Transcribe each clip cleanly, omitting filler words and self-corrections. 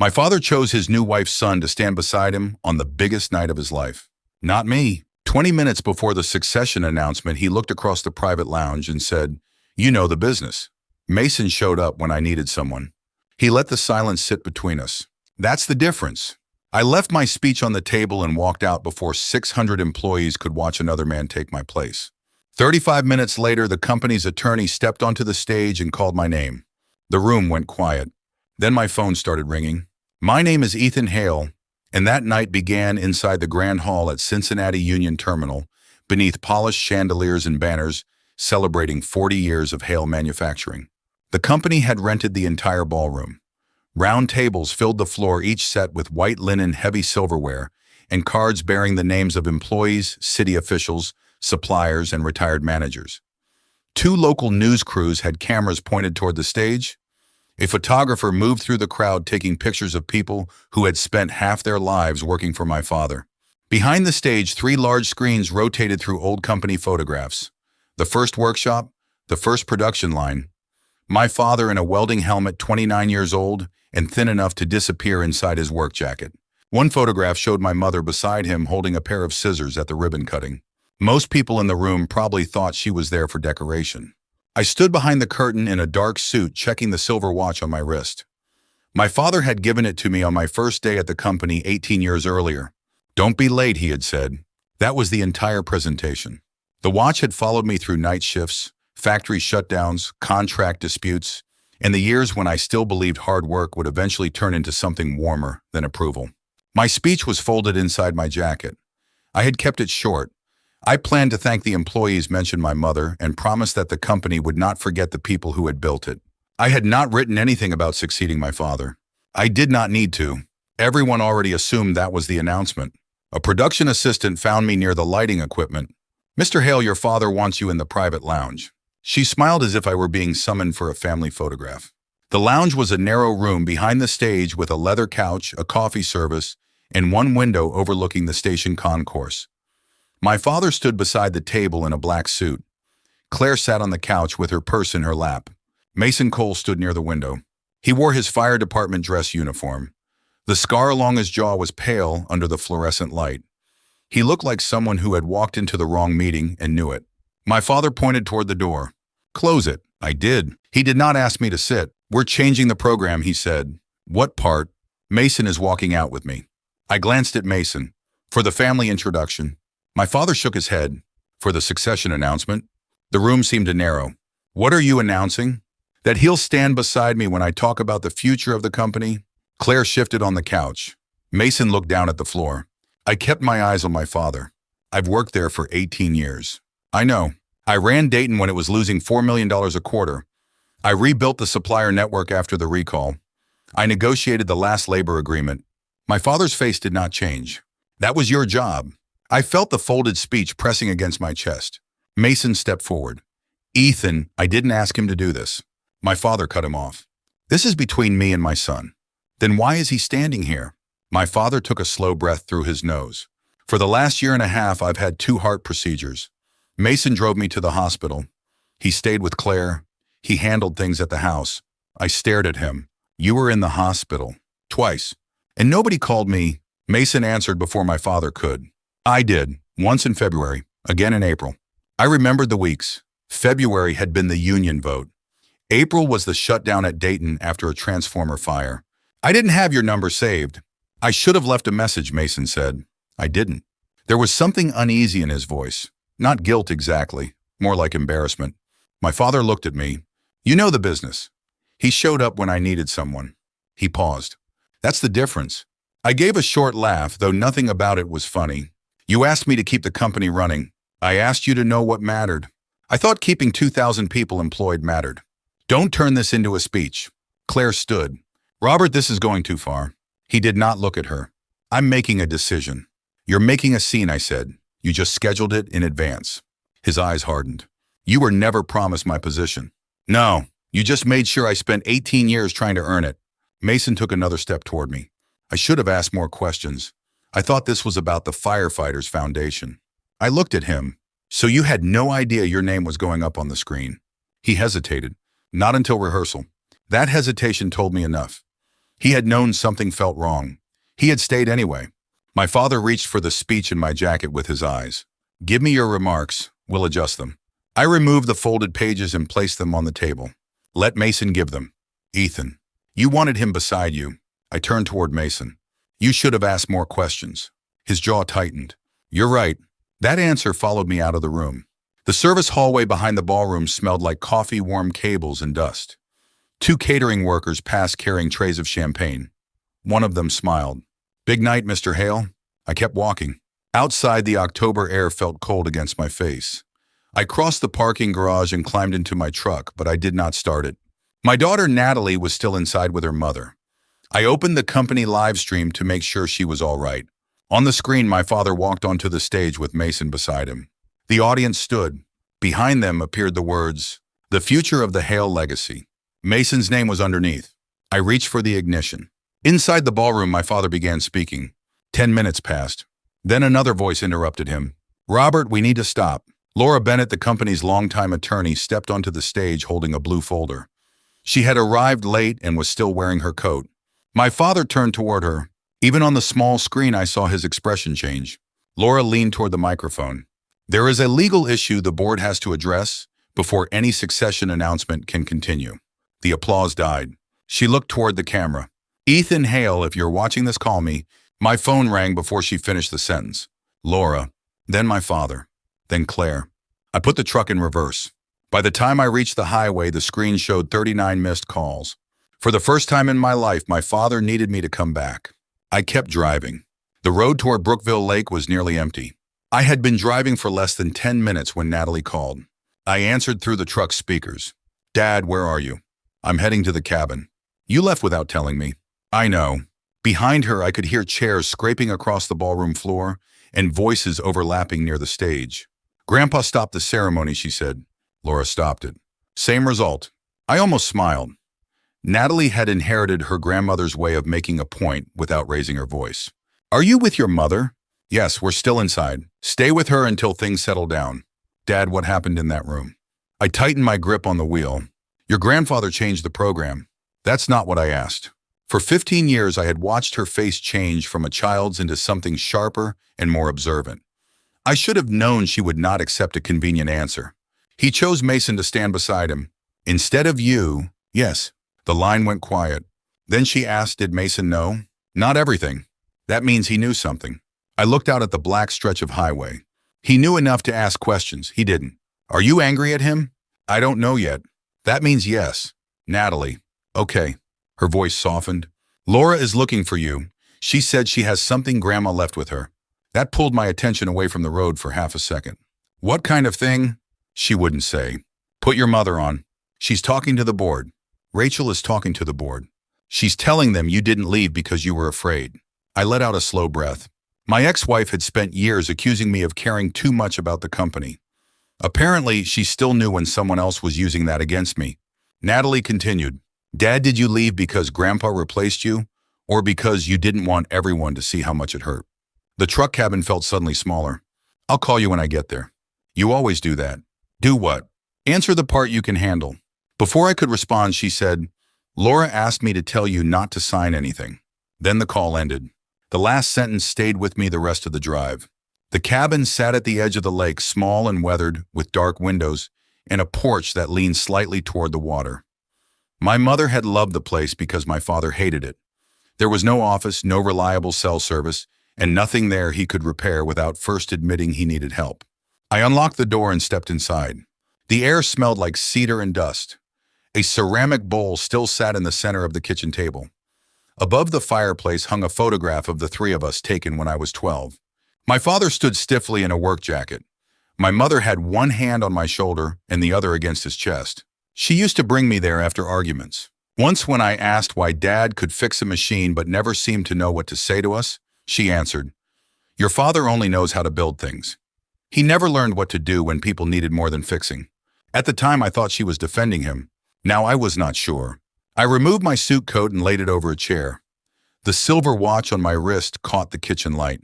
My father chose his new wife's son to stand beside him on the biggest night of his life. Not me. 20 minutes before the succession announcement, he looked across the private lounge and said, "You know the business." Mason showed up when I needed someone. He let the silence sit between us. That's the difference. I left my speech on the table and walked out before 600 employees could watch another man take my place. 35 minutes later, the company's attorney stepped onto the stage and called my name. The room went quiet. Then my phone started ringing. My name is Ethan Hale, and that night began inside the Grand Hall at Cincinnati Union Terminal, beneath polished chandeliers and banners celebrating 40 years of Hale manufacturing. The company had rented the entire ballroom. Round tables filled the floor, each set with white linen, heavy silverware, and cards bearing the names of employees, city officials, suppliers, and retired managers. 2 local news crews had cameras pointed toward the stage. A photographer moved through the crowd taking pictures of people who had spent half their lives working for my father. Behind the stage, 3 large screens rotated through old company photographs. The first workshop, the first production line. My father in a welding helmet, 29 years old, and thin enough to disappear inside his work jacket. One photograph showed my mother beside him holding a pair of scissors at the ribbon cutting. Most people in the room probably thought she was there for decoration. I stood behind the curtain in a dark suit, checking the silver watch on my wrist. My father had given it to me on my first day at the company 18 years earlier. "Don't be late," he had said. That was the entire presentation. The watch had followed me through night shifts, factory shutdowns, contract disputes, and the years when I still believed hard work would eventually turn into something warmer than approval. My speech was folded inside my jacket. I had kept it short. I planned to thank the employees, mention my mother, and promise that the company would not forget the people who had built it. I had not written anything about succeeding my father. I did not need to. Everyone already assumed that was the announcement. A production assistant found me near the lighting equipment. "Mr. Hale, your father wants you in the private lounge." She smiled as if I were being summoned for a family photograph. The lounge was a narrow room behind the stage with a leather couch, a coffee service, and one window overlooking the station concourse. My father stood beside the table in a black suit. Claire sat on the couch with her purse in her lap. Mason Cole stood near the window. He wore his fire department dress uniform. The scar along his jaw was pale under the fluorescent light. He looked like someone who had walked into the wrong meeting and knew it. My father pointed toward the door. "Close it." I did. He did not ask me to sit. "We're changing the program," he said. "What part?" "Mason is walking out with me." I glanced at Mason. "For the family introduction." My father shook his head. "For the succession announcement." The room seemed to narrow. "What are you announcing?" "That he'll stand beside me when I talk about the future of the company." Claire shifted on the couch. Mason looked down at the floor. I kept my eyes on my father. "I've worked there for 18 years. I know. I ran Dayton when it was losing $4 million a quarter. I rebuilt the supplier network after the recall. I negotiated the last labor agreement." My father's face did not change. "That was your job." I felt the folded speech pressing against my chest. Mason stepped forward. "Ethan, I didn't ask him to do this." My father cut him off. "This is between me and my son." "Then why is he standing here?" My father took a slow breath through his nose. "For the last year and a half, I've had 2 heart procedures. Mason drove me to the hospital. He stayed with Claire. He handled things at the house." I stared at him. "You were in the hospital. Twice. And nobody called me." Mason answered before my father could. "I did. Once in February. Again in April." I remembered the weeks. February had been the union vote. April was the shutdown at Dayton after a transformer fire. "I didn't have your number saved." "I should have left a message," Mason said. I didn't. There was something uneasy in his voice. Not guilt exactly, more like embarrassment. My father looked at me. "You know the business. He showed up when I needed someone." He paused. "That's the difference." I gave a short laugh, though nothing about it was funny. "You asked me to keep the company running. I asked you to know what mattered. I thought keeping 2,000 people employed mattered." "Don't turn this into a speech." Claire stood. "Robert, this is going too far." He did not look at her. "I'm making a decision." "You're making a scene," I said. "You just scheduled it in advance." His eyes hardened. "You were never promised my position." "No, you just made sure I spent 18 years trying to earn it." Mason took another step toward me. I should have asked more questions. I thought this was about the Firefighters Foundation. I looked at him. "So you had no idea your name was going up on the screen?" He hesitated. "Not until rehearsal." That hesitation told me enough. He had known something felt wrong. He had stayed anyway. My father reached for the speech in my jacket with his eyes. Give me your remarks. We'll adjust them. I removed the folded pages and placed them on the table. Let Mason give them. Ethan. You wanted him beside you. I turned toward Mason. You should have asked more questions. His jaw tightened. You're right. That answer followed me out of the room. The service hallway behind the ballroom smelled like coffee, warm cables, and dust. 2 catering workers passed carrying trays of champagne. One of them smiled. Big night, Mr. Hale. I kept walking. Outside, the October air felt cold against my face. I crossed the parking garage and climbed into my truck, but I did not start it. My daughter Natalie was still inside with her mother. I opened the company live stream to make sure she was all right. On the screen, my father walked onto the stage with Mason beside him. The audience stood. Behind them appeared the words, "The future of the Hale legacy." Mason's name was underneath. I reached for the ignition. Inside the ballroom, my father began speaking. 10 minutes passed. Then another voice interrupted him. Robert, we need to stop. Laura Bennett, the company's longtime attorney, stepped onto the stage holding a blue folder. She had arrived late and was still wearing her coat. My father turned toward her. Even on the small screen, I saw his expression change. Laura leaned toward the microphone. There is a legal issue the board has to address before any succession announcement can continue. The applause died. She looked toward the camera. Ethan Hale, if you're watching this, call me. My phone rang before she finished the sentence. Laura, then my father, then Claire. I put the truck in reverse. By the time I reached the highway, the screen showed 39 missed calls. For the first time in my life, my father needed me to come back. I kept driving. The road toward Brookville Lake was nearly empty. I had been driving for less than 10 minutes when Natalie called. I answered through the truck's speakers. Dad, where are you? I'm heading to the cabin. You left without telling me. I know. Behind her, I could hear chairs scraping across the ballroom floor and voices overlapping near the stage. Grandpa stopped the ceremony, she said. Laura stopped it. Same result. I almost smiled. Natalie had inherited her grandmother's way of making a point without raising her voice. Are you with your mother? Yes, we're still inside. Stay with her until things settle down. Dad, what happened in that room? I tightened my grip on the wheel. Your grandfather changed the program. That's not what I asked. For 15 years, I had watched her face change from a child's into something sharper and more observant. I should have known she would not accept a convenient answer. He chose Mason to stand beside him. Instead of you, yes. The line went quiet. Then she asked, did Mason know? Not everything. That means he knew something. I looked out at the black stretch of highway. He knew enough to ask questions. He didn't. Are you angry at him? I don't know yet. That means yes. Natalie. Okay. Her voice softened. Laura is looking for you. She said she has something Grandma left with her. That pulled my attention away from the road for half a second. What kind of thing? She wouldn't say. Put your mother on. She's talking to the board. Rachel is talking to the board. She's telling them you didn't leave because you were afraid. I let out a slow breath. My ex-wife had spent years accusing me of caring too much about the company. Apparently, she still knew when someone else was using that against me. Natalie continued, Dad, did you leave because Grandpa replaced you, or because you didn't want everyone to see how much it hurt? The truck cabin felt suddenly smaller. I'll call you when I get there. You always do that. Do what? Answer the part you can handle. Before I could respond, she said, Laura asked me to tell you not to sign anything. Then the call ended. The last sentence stayed with me the rest of the drive. The cabin sat at the edge of the lake, small and weathered, with dark windows, and a porch that leaned slightly toward the water. My mother had loved the place because my father hated it. There was no office, no reliable cell service, and nothing there he could repair without first admitting he needed help. I unlocked the door and stepped inside. The air smelled like cedar and dust. A ceramic bowl still sat in the center of the kitchen table. Above the fireplace hung a photograph of the three of us taken when I was 12. My father stood stiffly in a work jacket. My mother had one hand on my shoulder and the other against his chest. She used to bring me there after arguments. Once when I asked why Dad could fix a machine but never seemed to know what to say to us, she answered, Your father only knows how to build things. He never learned what to do when people needed more than fixing. At the time, I thought she was defending him. Now I was not sure. I removed my suit coat and laid it over a chair. The silver watch on my wrist caught the kitchen light.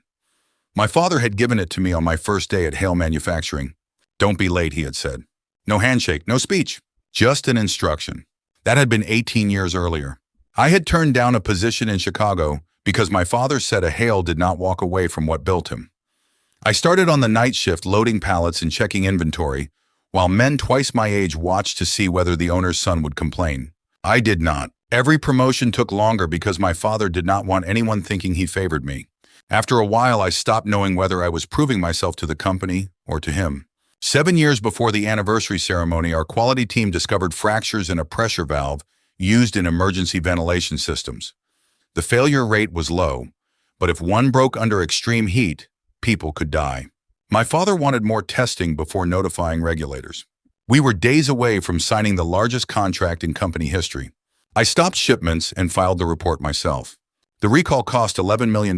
My father had given it to me on my first day at Hale Manufacturing. Don't be late, he had said. No handshake, no speech, just an instruction. That had been 18 years earlier. I had turned down a position in Chicago because my father said a Hale did not walk away from what built him. I started on the night shift loading pallets and checking inventory, while men twice my age watched to see whether the owner's son would complain. I did not. Every promotion took longer because my father did not want anyone thinking he favored me. After a while, I stopped knowing whether I was proving myself to the company or to him. 7 years before the anniversary ceremony, our quality team discovered fractures in a pressure valve used in emergency ventilation systems. The failure rate was low, but if one broke under extreme heat, people could die. My father wanted more testing before notifying regulators. We were days away from signing the largest contract in company history. I stopped shipments and filed the report myself. The recall cost $11 million.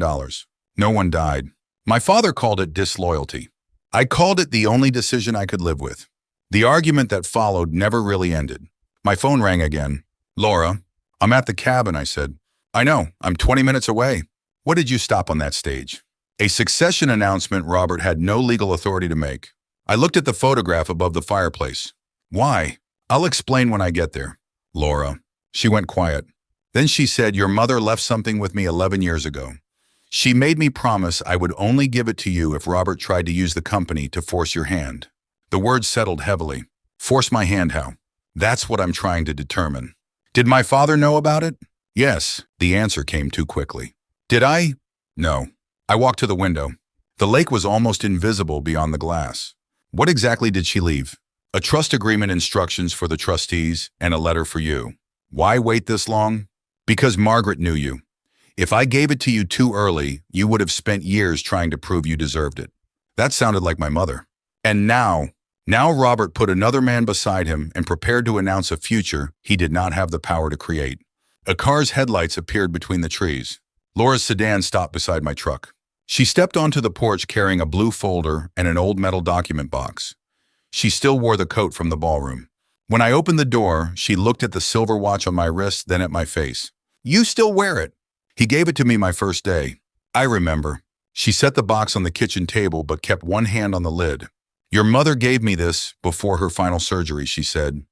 No one died. My father called it disloyalty. I called it the only decision I could live with. The argument that followed never really ended. My phone rang again. "Laura, I'm at the cabin," I said. "I know, I'm 20 minutes away." "What did you stop on that stage?" A succession announcement Robert had no legal authority to make. I looked at the photograph above the fireplace. "Why?" "I'll explain when I get there." "Laura." She went quiet. Then she said, "Your mother left something with me 11 years ago. She made me promise I would only give it to you if Robert tried to use the company to force your hand." The words settled heavily. "Force my hand how?" "That's what I'm trying to determine." "Did my father know about it?" "Yes." The answer came too quickly. "Did I?" "No." I walked to the window. The lake was almost invisible beyond the glass. "What exactly did she leave?" "A trust agreement, instructions for the trustees, and a letter for you." "Why wait this long?" "Because Margaret knew you. If I gave it to you too early, you would have spent years trying to prove you deserved it." That sounded like my mother. And now Robert put another man beside him and prepared to announce a future he did not have the power to create. A car's headlights appeared between the trees. Laura's sedan stopped beside my truck. She stepped onto the porch carrying a blue folder and an old metal document box. She still wore the coat from the ballroom. When I opened the door, she looked at the silver watch on my wrist, then at my face. "You still wear it." "He gave it to me my first day." "I remember." She set the box on the kitchen table but kept one hand on the lid. "Your mother gave me this before her final surgery," she said.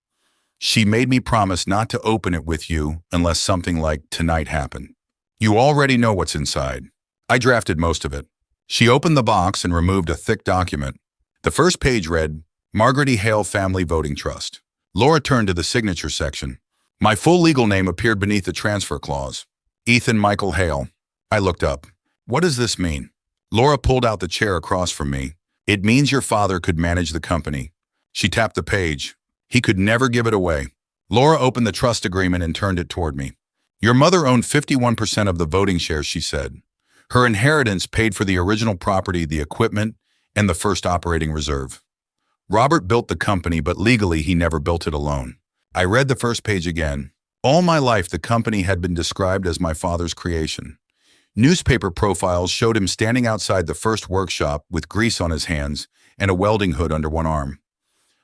"She made me promise not to open it with you unless something like tonight happened. You already know what's inside." I drafted most of it. She opened the box and removed a thick document. The first page read, "Margaret E. Hale Family Voting Trust." Laura turned to the signature section. My full legal name appeared beneath the transfer clause. Ethan Michael Hale. I looked up. "What does this mean?" Laura pulled out the chair across from me. "It means your father could manage the company." She tapped the page. "He could never give it away." Laura opened the trust agreement and turned it toward me. "Your mother owned 51% of the voting shares," she said. "Her inheritance paid for the original property, the equipment, and the first operating reserve. Robert built the company, but legally he never built it alone." I read the first page again. All my life, the company had been described as my father's creation. Newspaper profiles showed him standing outside the first workshop with grease on his hands and a welding hood under one arm.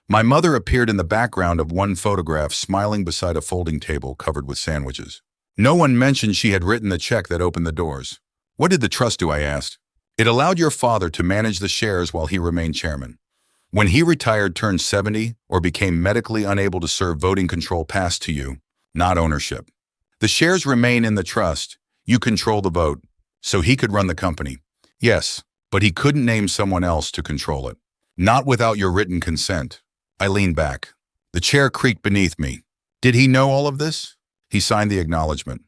My mother appeared in the background of one photograph, smiling beside a folding table covered with sandwiches. No one mentioned she had written the check that opened the doors. "What did the trust do?" I asked. "It allowed your father to manage the shares while he remained chairman. When he retired, turned 70, or became medically unable to serve, voting control passed to you, not ownership. The shares remain in the trust. You control the vote. So he could run the company." "Yes, but he couldn't name someone else to control it. Not without your written consent." I leaned back. The chair creaked beneath me. "Did he know all of this?" He signed the acknowledgement.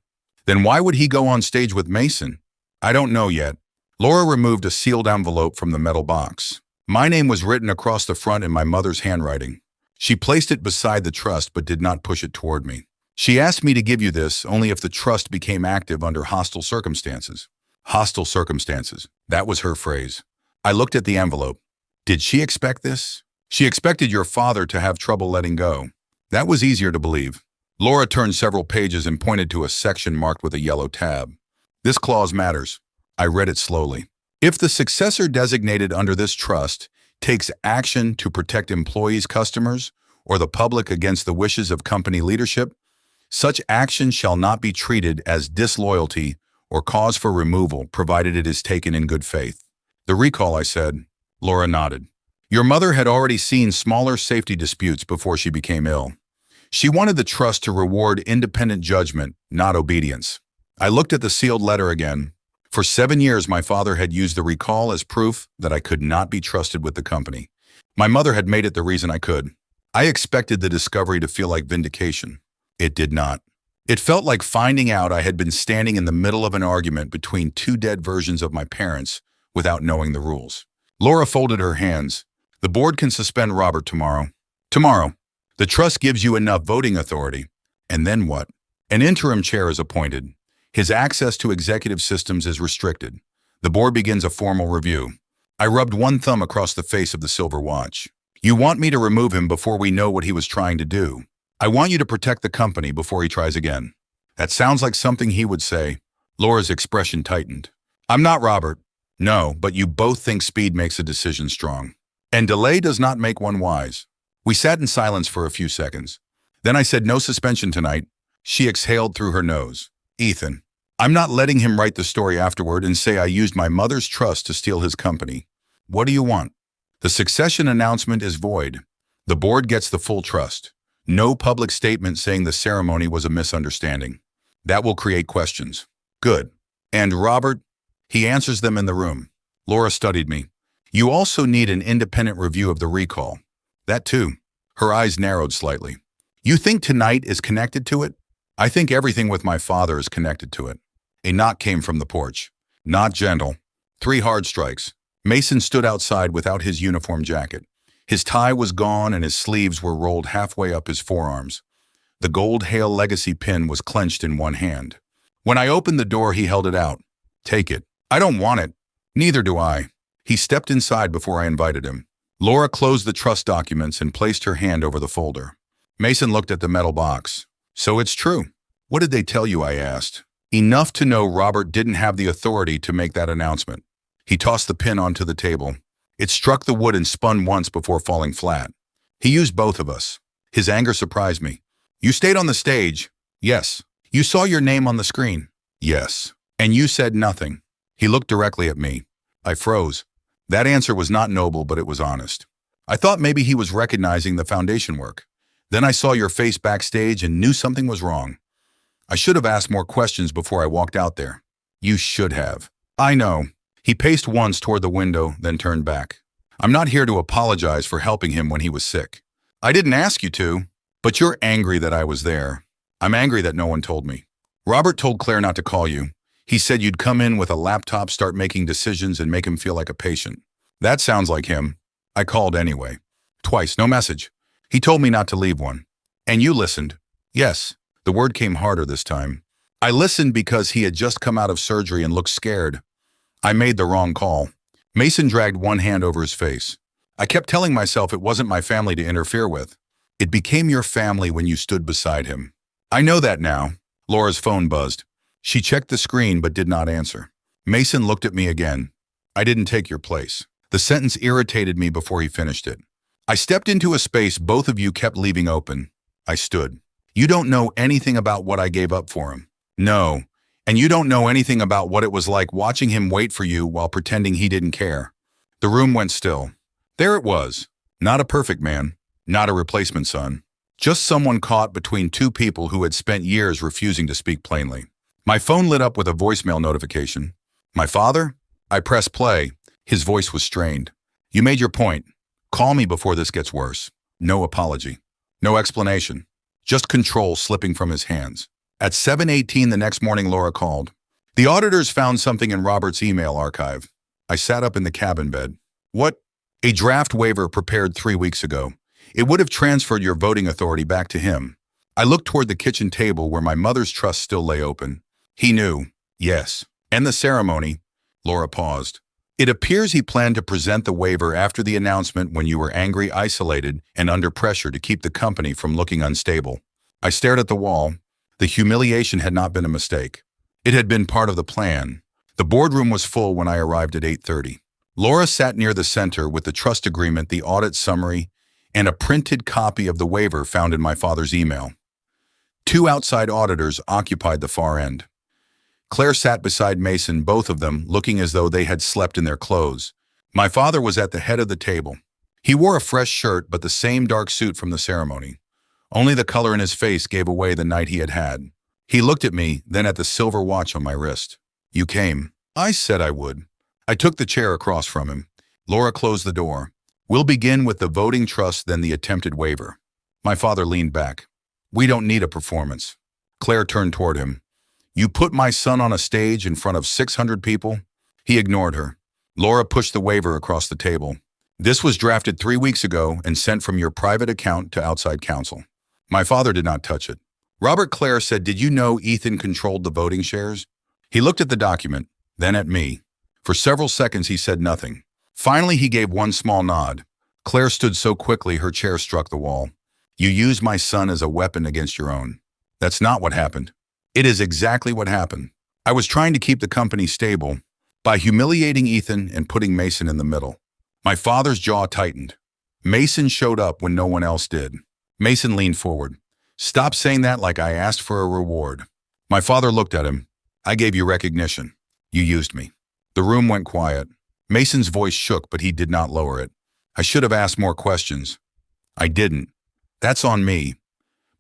"Then why would he go on stage with Mason?" "I don't know yet." Laura removed a sealed envelope from the metal box. My name was written across the front in my mother's handwriting. She placed it beside the trust but did not push it toward me. "She asked me to give you this only if the trust became active under hostile circumstances." Hostile circumstances. That was her phrase. I looked at the envelope. Did she expect this? "She expected your father to have trouble letting go." That was easier to believe. Laura turned several pages and pointed to a section marked with a yellow tab. "This clause matters." I read it slowly. "If the successor designated under this trust takes action to protect employees, customers, or the public against the wishes of company leadership, such action shall not be treated as disloyalty or cause for removal, provided it is taken in good faith." "The recall," I said. Laura nodded. "Your mother had already seen smaller safety disputes before she became ill. She wanted the trust to reward independent judgment, not obedience. I looked at the sealed letter again. For 7 years, my father had used the recall as proof that I could not be trusted with the company. My mother had made it the reason I could. I expected the discovery to feel like vindication. It did not. It felt like finding out I had been standing in the middle of an argument between two dead versions of my parents without knowing the rules. Laura folded her hands. The board can suspend Robert tomorrow. Tomorrow. The trust gives you enough voting authority. And then what? An interim chair is appointed. His access to executive systems is restricted. The board begins a formal review. I rubbed one thumb across the face of the silver watch. You want me to remove him before we know what he was trying to do. I want you to protect the company before he tries again. That sounds like something he would say. Laura's expression tightened. I'm not Robert. No, but you both think speed makes a decision strong. And delay does not make one wise. We sat in silence for a few seconds. Then I said, no suspension tonight. She exhaled through her nose. Ethan, I'm not letting him write the story afterward and say I used my mother's trust to steal his company. What do you want? The succession announcement is void. The board gets the full trust. No public statement saying the ceremony was a misunderstanding. That will create questions. Good. And Robert? He answers them in the room. Laura studied me. You also need an independent review of the recall. That too. Her eyes narrowed slightly. You think tonight is connected to it? I think everything with my father is connected to it. A knock came from the porch. Not gentle. 3 hard strikes. Mason stood outside without his uniform jacket. His tie was gone and his sleeves were rolled halfway up his forearms. The gold Hale Legacy pin was clenched in one hand. When I opened the door, he held it out. Take it. I don't want it. Neither do I. He stepped inside before I invited him. Laura closed the trust documents and placed her hand over the folder. Mason looked at the metal box. So it's true. What did they tell you? I asked. Enough to know Robert didn't have the authority to make that announcement. He tossed the pin onto the table. It struck the wood and spun once before falling flat. He used both of us. His anger surprised me. You stayed on the stage. Yes. You saw your name on the screen. Yes. And you said nothing. He looked directly at me. I froze. That answer was not noble, but it was honest. I thought maybe he was recognizing the foundation work. Then I saw your face backstage and knew something was wrong. I should have asked more questions before I walked out there. You should have. I know. He paced once toward the window, then turned back. I'm not here to apologize for helping him when he was sick. I didn't ask you to, but you're angry that I was there. I'm angry that no one told me. Robert told Claire not to call you. He said you'd come in with a laptop, start making decisions, and make him feel like a patient. That sounds like him. I called anyway. Twice, no message. He told me not to leave one. And you listened. Yes. The word came harder this time. I listened because he had just come out of surgery and looked scared. I made the wrong call. Mason dragged one hand over his face. I kept telling myself it wasn't my family to interfere with. It became your family when you stood beside him. I know that now. Laura's phone buzzed. She checked the screen but did not answer. Mason looked at me again. I didn't take your place. The sentence irritated me before he finished it. I stepped into a space both of you kept leaving open. I stood. You don't know anything about what I gave up for him. No. And you don't know anything about what it was like watching him wait for you while pretending he didn't care. The room went still. There it was. Not a perfect man. Not a replacement son. Just someone caught between two people who had spent years refusing to speak plainly. My phone lit up with a voicemail notification. My father? I pressed play. His voice was strained. You made your point. Call me before this gets worse. No apology. No explanation. Just control slipping from his hands. At 7:18 the next morning, Laura called. The auditors found something in Robert's email archive. I sat up in the cabin bed. What? A draft waiver prepared 3 weeks ago. It would have transferred your voting authority back to him. I looked toward the kitchen table where my mother's trust still lay open. He knew. Yes. And the ceremony. Laura paused. It appears he planned to present the waiver after the announcement when you were angry, isolated, and under pressure to keep the company from looking unstable. I stared at the wall. The humiliation had not been a mistake. It had been part of the plan. The boardroom was full when I arrived at 8:30. Laura sat near the center with the trust agreement, the audit summary, and a printed copy of the waiver found in my father's email. 2 outside auditors occupied the far end. Claire sat beside Mason, both of them looking as though they had slept in their clothes. My father was at the head of the table. He wore a fresh shirt but the same dark suit from the ceremony. Only the color in his face gave away the night he had had. He looked at me, then at the silver watch on my wrist. You came. I said I would. I took the chair across from him. Laura closed the door. We'll begin with the voting trust, then the attempted waiver. My father leaned back. We don't need a performance. Claire turned toward him. You put my son on a stage in front of 600 people? He ignored her. Laura pushed the waiver across the table. This was drafted 3 weeks ago and sent from your private account to outside counsel. My father did not touch it. Robert, Claire said, did you know Ethan controlled the voting shares? He looked at the document, then at me. For several seconds he said nothing. Finally he gave one small nod. Claire stood so quickly her chair struck the wall. You used my son as a weapon against your own. That's not what happened. It is exactly what happened. I was trying to keep the company stable by humiliating Ethan and putting Mason in the middle. My father's jaw tightened. Mason showed up when no one else did. Mason leaned forward. Stop saying that like I asked for a reward. My father looked at him. I gave you recognition. You used me. The room went quiet. Mason's voice shook, but he did not lower it. I should have asked more questions. I didn't. That's on me.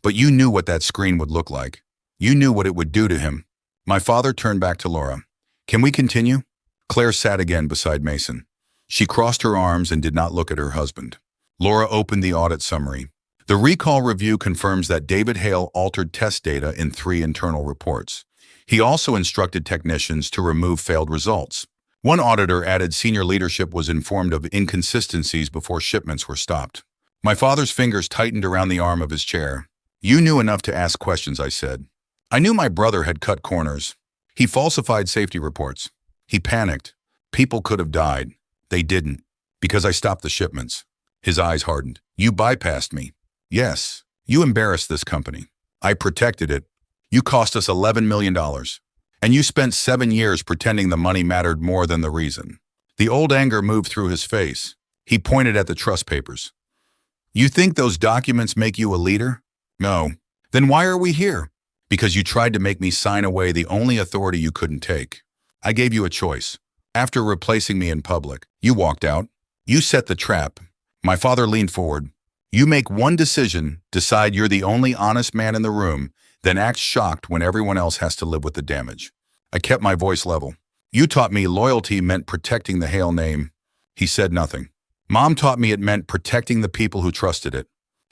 But you knew what that screen would look like. You knew what it would do to him. My father turned back to Laura. Can we continue? Claire sat again beside Mason. She crossed her arms and did not look at her husband. Laura opened the audit summary. The recall review confirms that David Hale altered test data in 3 internal reports. He also instructed technicians to remove failed results. One auditor added senior leadership was informed of inconsistencies before shipments were stopped. My father's fingers tightened around the arm of his chair. You knew enough to ask questions, I said. I knew my brother had cut corners. He falsified safety reports. He panicked. People could have died. They didn't, because I stopped the shipments. His eyes hardened. You bypassed me. Yes, you embarrassed this company. I protected it. You cost us $11 million. And you spent 7 years pretending the money mattered more than the reason. The old anger moved through his face. He pointed at the trust papers. You think those documents make you a leader? No. Then why are we here? Because you tried to make me sign away the only authority you couldn't take. I gave you a choice. After replacing me in public, you walked out. You set the trap. My father leaned forward. You make one decision, decide you're the only honest man in the room, then act shocked when everyone else has to live with the damage. I kept my voice level. You taught me loyalty meant protecting the Hale name. He said nothing. Mom taught me it meant protecting the people who trusted it.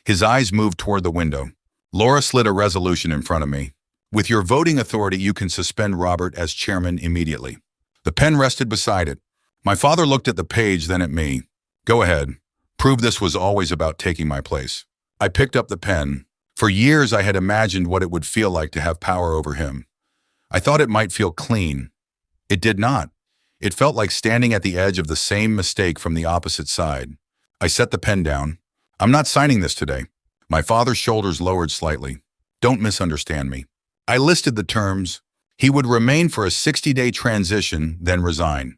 His eyes moved toward the window. Laura slid a resolution in front of me. With your voting authority, you can suspend Robert as chairman immediately. The pen rested beside it. My father looked at the page, then at me. Go ahead. Prove this was always about taking my place. I picked up the pen. For years, I had imagined what it would feel like to have power over him. I thought it might feel clean. It did not. It felt like standing at the edge of the same mistake from the opposite side. I set the pen down. I'm not signing this today. My father's shoulders lowered slightly. Don't misunderstand me. I listed the terms. He would remain for a 60-day transition, then resign.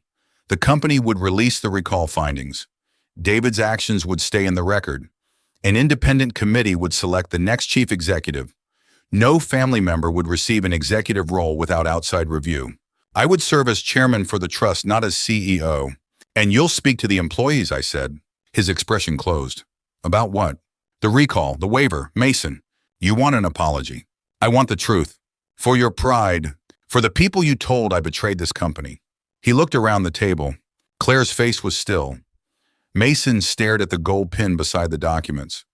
The company would release the recall findings. David's actions would stay in the record. An independent committee would select the next chief executive. No family member would receive an executive role without outside review. I would serve as chairman for the trust, not as CEO. And you'll speak to the employees, I said. His expression closed. About what? The recall, the waiver, Mason. You want an apology. I want the truth. For your pride. For the people you told I betrayed this company. He looked around the table. Claire's face was still. Mason stared at the gold pin beside the documents.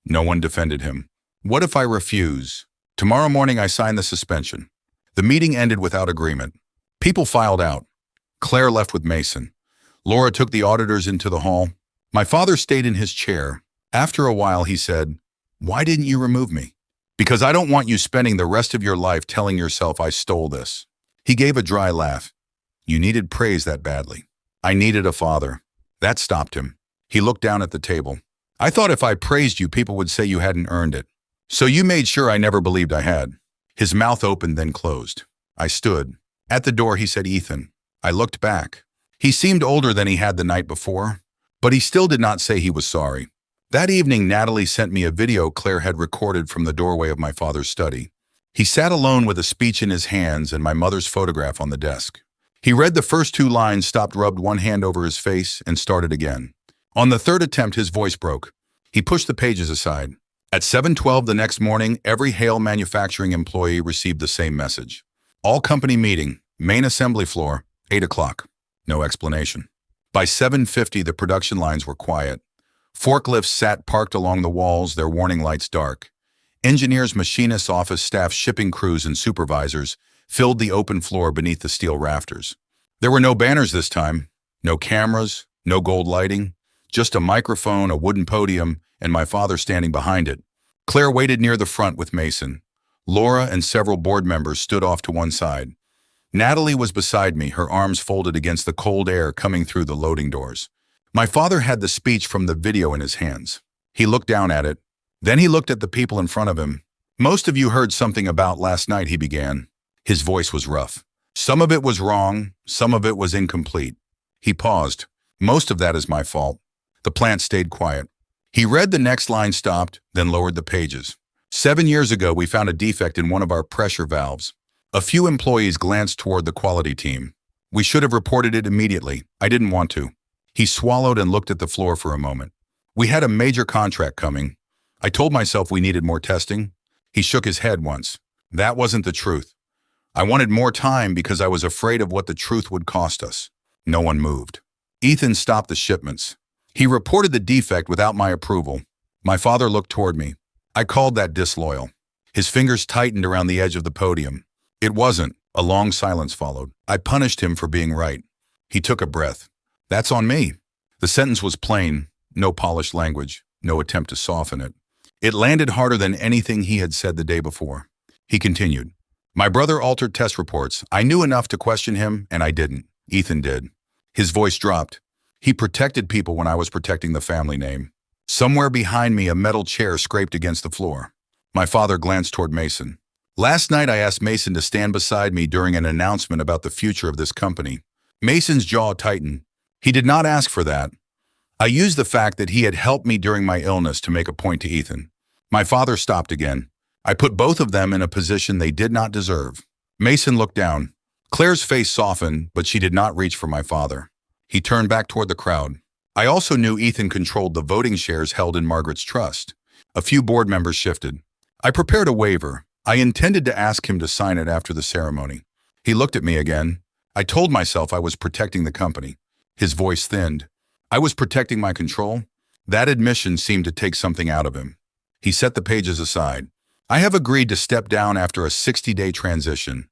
No one defended him. What if I refuse? Tomorrow morning I sign the suspension. The meeting ended without agreement. People filed out. Claire left with Mason. Laura took the auditors into the hall. My father stayed in his chair. After a while he said, "Why didn't you remove me?" "Because I don't want you spending the rest of your life telling yourself I stole this." He gave a dry laugh. You needed praise that badly. I needed a father. That stopped him. He looked down at the table. I thought if I praised you, people would say you hadn't earned it. So you made sure I never believed I had. His mouth opened, then closed. I stood. At the door, he said, "Ethan." I looked back. He seemed older than he had the night before, but he still did not say he was sorry. That evening, Natalie sent me a video Claire had recorded from the doorway of my father's study. He sat alone with a speech in his hands and my mother's photograph on the desk. He read the first 2 lines, stopped, rubbed one hand over his face, and started again. On the third attempt, his voice broke. He pushed the pages aside. At 7:12 the next morning, every Hale manufacturing employee received the same message. All company meeting, main assembly floor, 8 o'clock. No explanation. By 7:50, the production lines were quiet. Forklifts sat parked along the walls, their warning lights dark. Engineers, machinists, office staff, shipping crews, and supervisors filled the open floor beneath the steel rafters. There were no banners this time, no cameras, no gold lighting, just a microphone, a wooden podium, and my father standing behind it. Claire waited near the front with Mason. Laura and several board members stood off to one side. Natalie was beside me, her arms folded against the cold air coming through the loading doors. My father had the speech from the video in his hands. He looked down at it. Then he looked at the people in front of him. "Most of you heard something about last night," he began. His voice was rough. "Some of it was wrong, some of it was incomplete." He paused. "Most of that is my fault." The plant stayed quiet. He read the next line, stopped, then lowered the pages. 7 years ago, we found a defect in one of our pressure valves. A few employees glanced toward the quality team. "We should have reported it immediately. I didn't want to." He swallowed and looked at the floor for a moment. "We had a major contract coming. I told myself we needed more testing." He shook his head once. "That wasn't the truth. I wanted more time because I was afraid of what the truth would cost us." No one moved. Ethan stopped the shipments. He reported the defect without my approval. My father looked toward me. I called that disloyal. His fingers tightened around the edge of the podium. "It wasn't." A long silence followed. "I punished him for being right." He took a breath. "That's on me." The sentence was plain, no polished language, no attempt to soften it. It landed harder than anything he had said the day before. He continued. "My brother altered test reports. I knew enough to question him, and I didn't. Ethan did." His voice dropped. "He protected people when I was protecting the family name." Somewhere behind me, a metal chair scraped against the floor. My father glanced toward Mason. "Last night I asked Mason to stand beside me during an announcement about the future of this company." Mason's jaw tightened. "He did not ask for that. I used the fact that he had helped me during my illness to make a point to Ethan." My father stopped again. "I put both of them in a position they did not deserve." Mason looked down. Claire's face softened, but she did not reach for my father. He turned back toward the crowd. "I also knew Ethan controlled the voting shares held in Margaret's trust." A few board members shifted. "I prepared a waiver. I intended to ask him to sign it after the ceremony." He looked at me again. "I told myself I was protecting the company." His voice thinned. "I was protecting my control?" That admission seemed to take something out of him. He set the pages aside. "I have agreed to step down after a 60-day transition.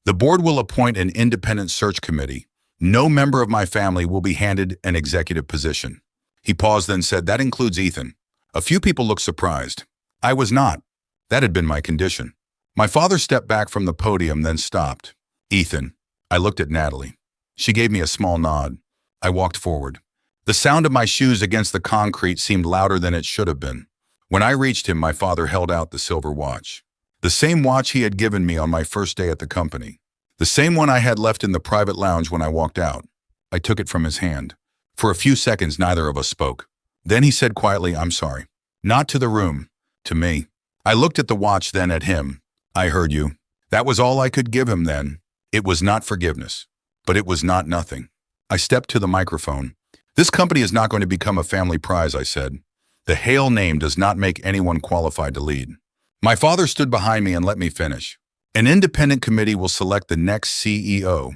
The board will appoint an independent search committee. No member of my family will be handed an executive position." He paused, then said, "That includes Ethan." A few people looked surprised. I was not. That had been my condition. My father stepped back from the podium, then stopped. "Ethan." I looked at Natalie. She gave me a small nod. I walked forward. The sound of my shoes against the concrete seemed louder than it should have been. When I reached him, my father held out the silver watch. The same watch he had given me on my first day at the company. The same one I had left in the private lounge when I walked out. I took it from his hand. For a few seconds, neither of us spoke. Then he said quietly, "I'm sorry." Not to the room, to me. I looked at the watch, then at him. "I heard you." That was all I could give him then. It was not forgiveness, but it was not nothing. I stepped to the microphone. "This company is not going to become a family prize," I said. "The Hale name does not make anyone qualified to lead." My father stood behind me and let me finish. "An independent committee will select the next CEO.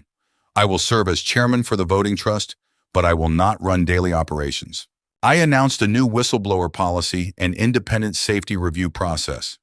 I will serve as chairman for the voting trust, but I will not run daily operations." I announced a new whistleblower policy and independent safety review process.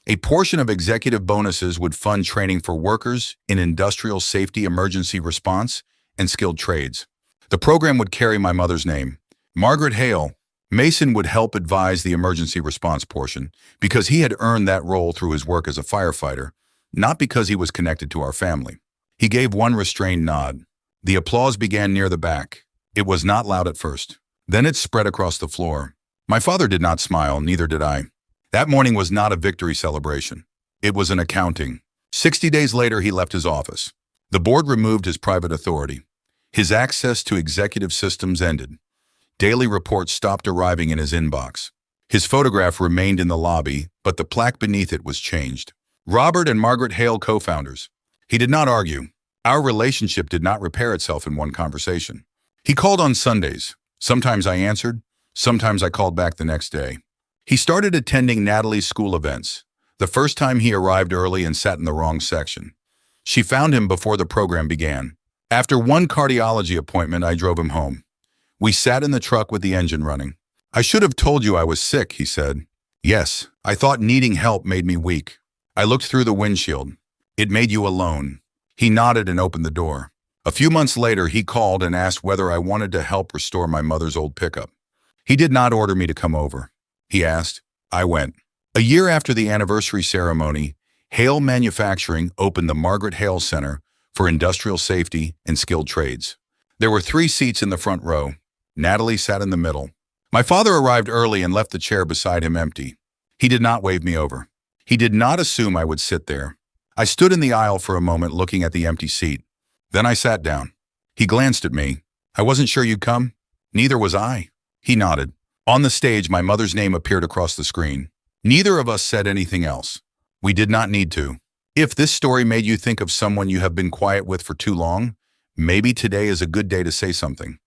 A portion of executive bonuses would fund training for workers in industrial safety, emergency response, and skilled trades. The program would carry my mother's name, Margaret Hale. Mason would help advise the emergency response portion because he had earned that role through his work as a firefighter, not because he was connected to our family. He gave one restrained nod. The applause began near the back. It was not loud at first. Then it spread across the floor. My father did not smile, neither did I. That morning was not a victory celebration. It was an accounting. 60 days later, he left his office. The board removed his private authority. His access to executive systems ended. Daily reports stopped arriving in his inbox. His photograph remained in the lobby, but the plaque beneath it was changed. Robert and Margaret Hale, co-founders. He did not argue. Our relationship did not repair itself in one conversation. He called on Sundays. Sometimes I answered, sometimes I called back the next day. He started attending Natalie's school events. The first time he arrived early and sat in the wrong section. She found him before the program began. After one cardiology appointment, I drove him home. We sat in the truck with the engine running. I should have told you I was sick, he said. Yes, I thought needing help made me weak. I looked through the windshield. It made you alone. He nodded and opened the door. A few months later, he called and asked whether I wanted to help restore my mother's old pickup. He did not order me to come over. He asked. I went. A year after the anniversary ceremony, Hale Manufacturing opened the Margaret Hale Center for Industrial Safety and Skilled Trades. There were 3 seats in the front row. Natalie sat in the middle. My father arrived early and left the chair beside him empty. He did not wave me over. He did not assume I would sit there. I stood in the aisle for a moment looking at the empty seat. Then I sat down. He glanced at me. I wasn't sure you'd come. Neither was I. He nodded. On the stage, my mother's name appeared across the screen. Neither of us said anything else. We did not need to. If this story made you think of someone you have been quiet with for too long, maybe today is a good day to say something.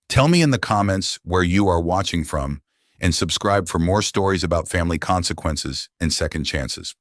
Tell me in the comments where you are watching from, and subscribe for more stories about family consequences and second chances.